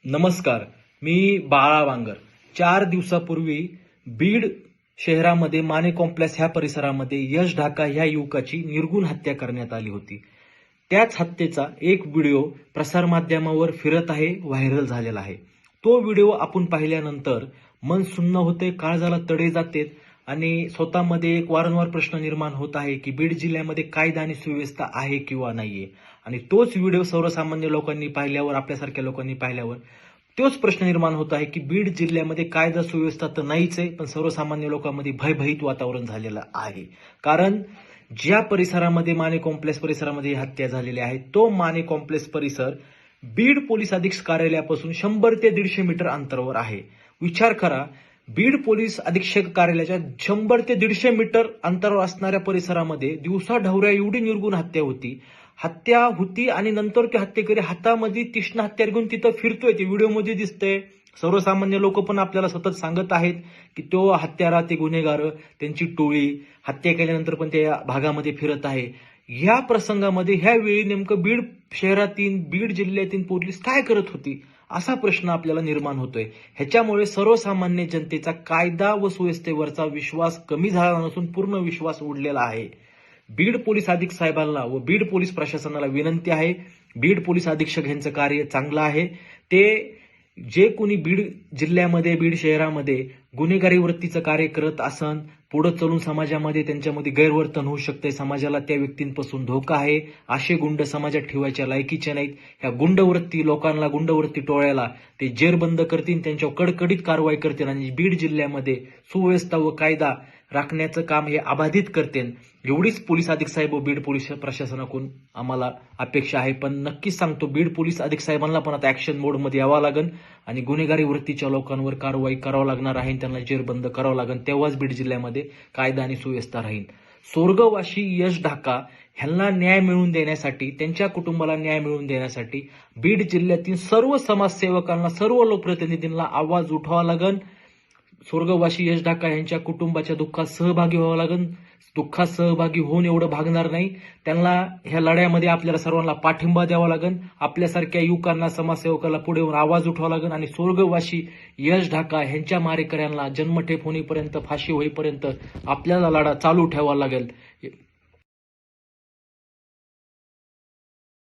नमस्कार. मी बाळा वांगर. 4 दिवसापूर्वी बीड शहरामध्ये माने कॉम्प्लेक्स ह्या परिसरामध्ये यश ढाका ह्या युवकाची निर्घृण हत्या करण्यात आली होती. त्याच हत्येचा एक व्हिडिओ प्रसारमाध्यमावर फिरत आहे, व्हायरल झालेला आहे. तो व्हिडिओ आपण पाहिल्यानंतर मन सुन्न होते, काळजाला तडे जातेत आणि स्वतःमध्ये एक वारंवार प्रश्न निर्माण होत आहे की बीड जिल्ह्यामध्ये कायदा आणि सुव्यवस्था आहे किंवा नाहीये. आणि तोच व्हिडिओ सर्वसामान्य लोकांनी पाहिल्यावर, आपल्यासारख्या लोकांनी पाहिल्यावर तोच प्रश्न निर्माण होत आहे की बीड जिल्ह्यामध्ये कायदा सुव्यवस्था तर नाहीच आहे, पण सर्वसामान्य लोकांमध्ये भयभीत वातावरण झालेलं आहे. कारण ज्या परिसरामध्ये माने कॉम्प्लेक्स परिसरामध्ये ही हत्या झालेली आहे, तो माने कॉम्प्लेक्स परिसर बीड पोलीस अधीक्षक कार्यालयापासून 100 ते 150 मीटर अंतरावर आहे. विचार करा, बीड पोलीस अधीक्षक कार्यालयाच्या 100 ते 150 मीटर अंतरावर असणाऱ्या परिसरामध्ये दिवसा ढवऱ्या एवढी निर्घृण हत्या होती आणि नंतर ते हत्येकरी हातामध्ये तीक्ष्ण हत्यार घेऊन तिथं फिरतोय. ते व्हिडिओमध्ये दिसतंय. सर्वसामान्य लोक पण आपल्याला सतत सांगत आहेत की तो हत्यारा, ते गुन्हेगार, त्यांची टोळी हत्या केल्यानंतर पण त्या भागामध्ये फिरत आहे. या प्रसंगामध्ये ह्या वेळी नेमकं बीड शहरातील, बीड जिल्ह्यातील पोलीस काय करत होती असा प्रश्न आपल्याला निर्माण होतोय. ह्याच्यामुळे सर्वसामान्य जनतेचा कायदा व सुव्यवस्थेवरचा विश्वास कमी झाला नसून पूर्ण विश्वास उडलेला आहे. बीड पोलीस अधीक्षक साहेबांना व बीड पोलीस प्रशासनाला विनंती आहे. बीड पोलीस अधीक्षक यांचं कार्य चांगलं आहे. ते जे कोणी बीड जिल्ह्यामध्ये, बीड शहरामध्ये गुन्हेगारी वृत्तीचं कार्य करत असन, पुढे चलून समाजामध्ये त्यांच्यामध्ये गैरवर्तन होऊ शकते, समाजाला त्या व्यक्तींपासून धोका आहे, असे गुंड समाजात ठेवायच्या लायकीचे नाहीत. ह्या गुंडवृत्ती लोकांना, गुंडवृत्ती टोळ्याला ते जेरबंद करतील, त्यांच्यावर कडकडीत कारवाई करतील आणि बीड जिल्ह्यामध्ये सुव्यवस्था व कायदा राखण्याचं काम हे अबाधित करतील. एवढीच पोलीस अधीक्षक साहेब व बीड पोलीस प्रशासनाकडून आम्हाला अपेक्षा आहे. पण नक्कीच सांगतो, बीड पोलीस अधीक्षक साहेबांना पण आता ऍक्शन मोडमध्ये यावं लागेल आणि गुन्हेगारी वृत्तीच्या लोकांवर कारवाई करावं लागणार आहे, त्यांना जेरबंद करावं लागेल. तेव्हाच बीड जिल्ह्यामध्ये कायदा आणि सुव्यवस्था राहील. स्वर्गवासी यश ढाका ह्यांना न्याय मिळवून देण्यासाठी, त्यांच्या कुटुंबाला न्याय मिळवून देण्यासाठी बीड जिल्ह्यातील सर्व समाजसेवकांना, सर्व लोकप्रतिनिधींना आवाज उठवावा लागेल. स्वर्गवासी यश ढाका यांच्या कुटुंबाच्या दुःखात सहभागी व्हावं लागेल. दुःखात सहभागी होऊन एवढं भागणार नाही, त्यांना ह्या लढ्यामध्ये आपल्याला सर्वांना पाठिंबा द्यावा लागेल. आपल्यासारख्या युवकांना, समाजसेवकाला पुढे येऊन आवाज उठवावा लागेल आणि स्वर्गवासी यश ढाका यांच्या मारेकऱ्यांना जन्मठेप होईपर्यंत, फाशी होईपर्यंत आपल्याला लढा चालू ठेवावा लागेल.